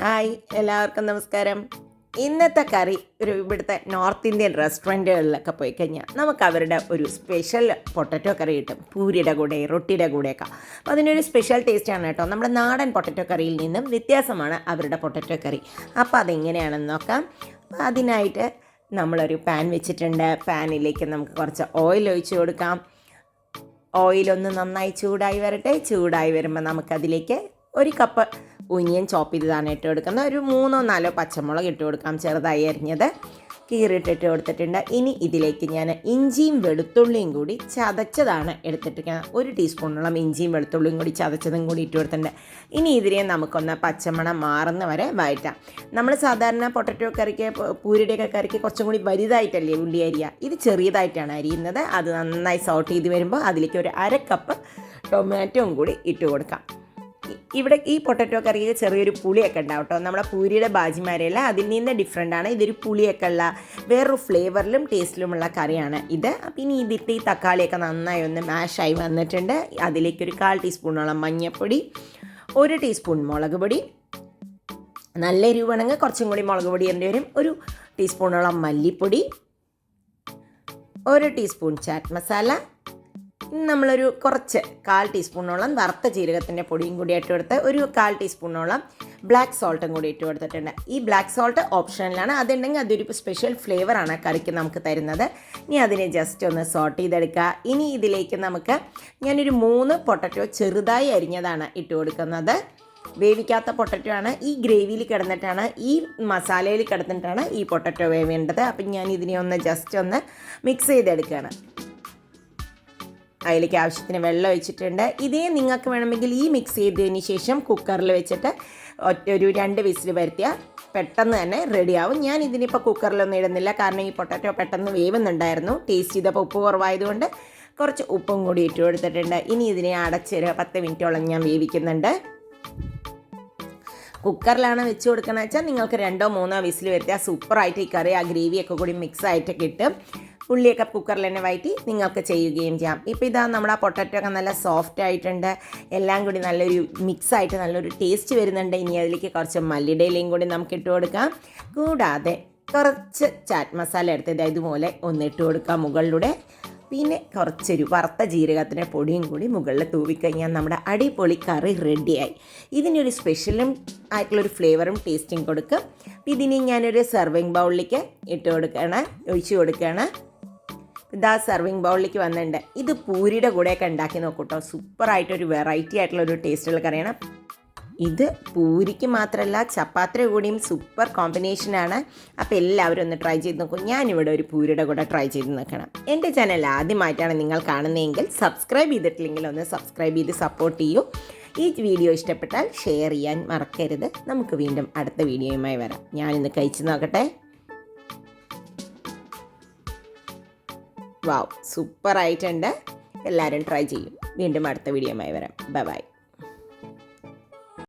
Hi, എല്ലാവർക്കും നമസ്കാരം. ഇന്നത്തെ കറി ഇവിടുത്തെ നോർത്ത് ഇന്ത്യൻ റെസ്റ്റോറൻറ്റുകളിലൊക്കെ പോയി കഴിഞ്ഞാൽ നമുക്ക് അവരുടെ ഒരു സ്പെഷ്യൽ പൊട്ടറ്റോ കറി കിട്ടും. പൂരിയുടെ കൂടെ റൊട്ടിയുടെ കൂടെയൊക്കെ. അപ്പോൾ അതിനൊരു സ്പെഷ്യൽ ടേസ്റ്റാണ് കേട്ടോ. നമ്മുടെ നാടൻ പൊട്ടറ്റോ കറിയിൽ നിന്നും വ്യത്യാസമാണ് അവരുടെ പൊട്ടറ്റോ കറി. അപ്പോൾ അതെങ്ങനെയാണെന്ന് നോക്കാം. അതിനായിട്ട് നമ്മളൊരു പാൻ വെച്ചിട്ടുണ്ട്. പാനിലേക്ക് നമുക്ക് കുറച്ച് ഓയിൽ ഒഴിച്ച് കൊടുക്കാം. ഓയിലൊന്ന് നന്നായി ചൂടായി വരട്ടെ. ചൂടായി വരുമ്പോൾ നമുക്കതിലേക്ക് ഒരു കപ്പ് ഒനിയൻ ചോപ്പ് ചെയ്തതാണ് ഇട്ട് കൊടുക്കുന്നത്. ഒരു 3-4 പച്ചമുളക് ഇട്ട് കൊടുക്കാം, ചെറുതായി അരിഞ്ഞത് കീറിയിട്ടിട്ട് കൊടുത്തിട്ടുണ്ട്. ഇനി ഇതിലേക്ക് ഞാൻ ഇഞ്ചിയും വെളുത്തുള്ളിയും കൂടി ചതച്ചതാണ് എടുത്തിട്ടിരിക്കുന്നത്. 1 ടീസ്പൂണോളം ഇഞ്ചിയും വെളുത്തുള്ളിയും കൂടി ചതച്ചതും കൂടി ഇട്ട് കൊടുത്തിട്ടുണ്ട്. ഇനി ഇതിനെ നമുക്കൊന്ന് പച്ചമണം മാറുന്ന വരെ വഴറ്റാം. നമ്മൾ സാധാരണ പൊട്ടറ്റോ കറിക്ക് പൂരിയുടെയൊക്കെ കറിക്ക് കുറച്ചും കൂടി വലുതായിട്ടല്ലേ ഉള്ളി അരിയുക. ഇത് ചെറിയതായിട്ടാണ് അരിയുന്നത്. അത് നന്നായി സോട്ട് ചെയ്ത് വരുമ്പോൾ അതിലേക്ക് ഒരു 1/2 കപ്പ് ടൊമാറ്റോയും കൂടി ഇട്ട് കൊടുക്കാം. ഇവിടെ ഈ പൊട്ടറ്റോ കറിയിൽ ചെറിയൊരു പുളിയൊക്കെ ഉണ്ടാവും കേട്ടോ. നമ്മളെ പൂരിയുടെ ബാജിമാരെയല്ല, അതിൽ നിന്ന് ഡിഫറെൻ്റ് ആണ്. ഇതൊരു പുളിയൊക്കെ ഉള്ള വേറൊരു ഫ്ലേവറിലും ടേസ്റ്റിലുമുള്ള കറിയാണ് ഇത്. അപ്പം ഇനി ഇതിട്ട് ഈ തക്കാളിയൊക്കെ നന്നായി ഒന്ന് മാഷായി വന്നിട്ടുണ്ട്. അതിലേക്കൊരു 1/4 ടീസ്പൂണോളം മഞ്ഞൾപ്പൊടി, 1 ടീസ്പൂൺ മുളക് പൊടി, നല്ല എരിവാണെങ്കിൽ കുറച്ചും കൂടി മുളക് പൊടി ഇടേണ്ടി വരും, 1 ടീസ്പൂണോളം മല്ലിപ്പൊടി, 1 ടീസ്പൂൺ ചാറ്റ് മസാല, നമ്മളൊരു കുറച്ച് 1/4 ടീസ്പൂണോളം വറുത്ത ജീരകത്തിൻ്റെ പൊടിയും കൂടി ഇട്ട് കൊടുത്ത് 1/4 ടീസ്പൂണോളം ബ്ലാക്ക് സോൾട്ടും കൂടി ഇട്ട് കൊടുത്തിട്ടുണ്ട്. ഈ ബ്ലാക്ക് സോൾട്ട് ഓപ്ഷനിലാണ്. അതുണ്ടെങ്കിൽ അതൊരു സ്പെഷ്യൽ ഫ്ലേവറാണ് കറിക്ക് നമുക്ക് തരുന്നത്. ഇനി അതിനെ ജസ്റ്റ് ഒന്ന് സോട്ട് ചെയ്തെടുക്കുക. ഇനി ഇതിലേക്ക് നമുക്ക് ഞാനൊരു 3 പൊട്ടറ്റോ ചെറുതായി അരിഞ്ഞതാണ് ഇട്ട് കൊടുക്കുന്നത്. വേവിക്കാത്ത പൊട്ടറ്റോ ആണ്. ഈ ഗ്രേവിയിൽ കിടന്നിട്ടാണ്, ഈ മസാലയിൽ കിടന്നിട്ടാണ് ഈ പൊട്ടറ്റോ വേവേണ്ടത്. അപ്പം ഞാൻ ഇതിനെ ഒന്ന് ജസ്റ്റ് ഒന്ന് മിക്സ് ചെയ്തെടുക്കുകയാണ്. അതിലേക്ക് ആവശ്യത്തിന് വെള്ളം ഒഴിച്ചിട്ടുണ്ട്. ഇതേ നിങ്ങൾക്ക് വേണമെങ്കിൽ ഈ മിക്സ് ചെയ്തതിന് ശേഷം കുക്കറിൽ വെച്ചിട്ട് ഒരു 2 വിസിൽ വരുത്തിയാൽ പെട്ടെന്ന് തന്നെ റെഡിയാവും. ഞാൻ ഇതിനിപ്പോൾ കുക്കറിലൊന്നും ഇടുന്നില്ല, കാരണം ഈ പൊട്ടറ്റോ പെട്ടെന്ന് വേവുന്നുണ്ടായിരുന്നു. ടേസ്റ്റ് ചെയ്തപ്പോൾ ഉപ്പ് കുറവായതുകൊണ്ട് കുറച്ച് ഉപ്പും കൂടി ഇട്ട് കൊടുത്തിട്ടുണ്ട്. ഇനി ഇതിനെ അടച്ചൊരു 10 മിനിറ്റോളം ഞാൻ വേവിക്കുന്നുണ്ട്. കുക്കറിലാണ് വെച്ച് കൊടുക്കുന്നത് വെച്ചാൽ നിങ്ങൾക്ക് 2-3 വിസിൽ വരുത്തിയാൽ സൂപ്പറായിട്ട് ഈ കറി ആ ഗ്രേവിയൊക്കെ കൂടി മിക്സ് ആയിട്ട് കിട്ടും. ഉള്ളിയൊക്കെ കുക്കറിൽ തന്നെ വഴറ്റി നിങ്ങൾക്ക് ചെയ്യുകയും ചെയ്യാം. ഇപ്പോൾ ഇതാ നമ്മുടെ പൊട്ടറ്റോ ഒക്കെ നല്ല സോഫ്റ്റ് ആയിട്ടുണ്ട്. എല്ലാം കൂടി നല്ലൊരു മിക്സായിട്ട് നല്ലൊരു ടേസ്റ്റ് വരുന്നുണ്ട്. ഇനി അതിലേക്ക് കുറച്ച് മല്ലിയിലയും കൂടി നമുക്ക് ഇട്ട് കൊടുക്കാം. കൂടാതെ കുറച്ച് ചാറ്റ് മസാല എടുത്തത് ഇതുപോലെ ഒന്ന് ഇട്ട് കൊടുക്കാം മുകളിലൂടെ. പിന്നെ കുറച്ചൊരു വറുത്ത ജീരകത്തിൻ്റെ പൊടിയും കൂടി മുകളിൽ തൂവിക്കഴിഞ്ഞാൽ നമ്മുടെ അടിപൊളി കറി റെഡിയായി. ഇതിനൊരു സ്പെഷ്യലും ആയിട്ടുള്ളൊരു ഫ്ലേവറും ടേസ്റ്റും കൊടുക്കും. ഇതിനി ഞാനൊരു സെർവിങ് ബൗളിലേക്ക് ഒഴിച്ച് കൊടുക്കുകയാണ്. ഇതാ സെർവിങ് ബൗളിലേക്ക് വന്നിട്ടുണ്ട്. ഇത് പൂരിയുടെ കൂടെയൊക്കെ ഉണ്ടാക്കി നോക്കൂ കേട്ടോ. സൂപ്പറായിട്ടൊരു വെറൈറ്റി ആയിട്ടുള്ളൊരു ടേസ്റ്റുള്ള കറിയാണ്. ഇത് പൂരിക്ക് മാത്രമല്ല ചപ്പാത്തിയുടെ കൂടിയും സൂപ്പർ കോമ്പിനേഷനാണ്. അപ്പോൾ എല്ലാവരും ഒന്ന് ട്രൈ ചെയ്ത് നോക്കും. ഞാനിവിടെ ഒരു പൂരിയുടെ കൂടെ ട്രൈ ചെയ്ത് നോക്കണം. എൻ്റെ ചാനൽ ആദ്യമായിട്ടാണ് നിങ്ങൾ കാണുന്നതെങ്കിൽ സബ്സ്ക്രൈബ് ചെയ്തിട്ടില്ലെങ്കിൽ ഒന്ന് സബ്സ്ക്രൈബ് ചെയ്ത് സപ്പോർട്ട് ചെയ്യൂ. ഈ വീഡിയോ ഇഷ്ടപ്പെട്ടാൽ ഷെയർ ചെയ്യാൻ മറക്കരുത്. നമുക്ക് വീണ്ടും അടുത്ത വീഡിയോയുമായി വരാം. ഞാനിന്ന് കഴിച്ച് നോക്കട്ടെ. വാവ്, സൂപ്പറായിട്ടുണ്ട്. എല്ലാവരും ട്രൈ ചെയ്യും. വീണ്ടും അടുത്ത വീഡിയോയുമായി വരാം. Bye bye.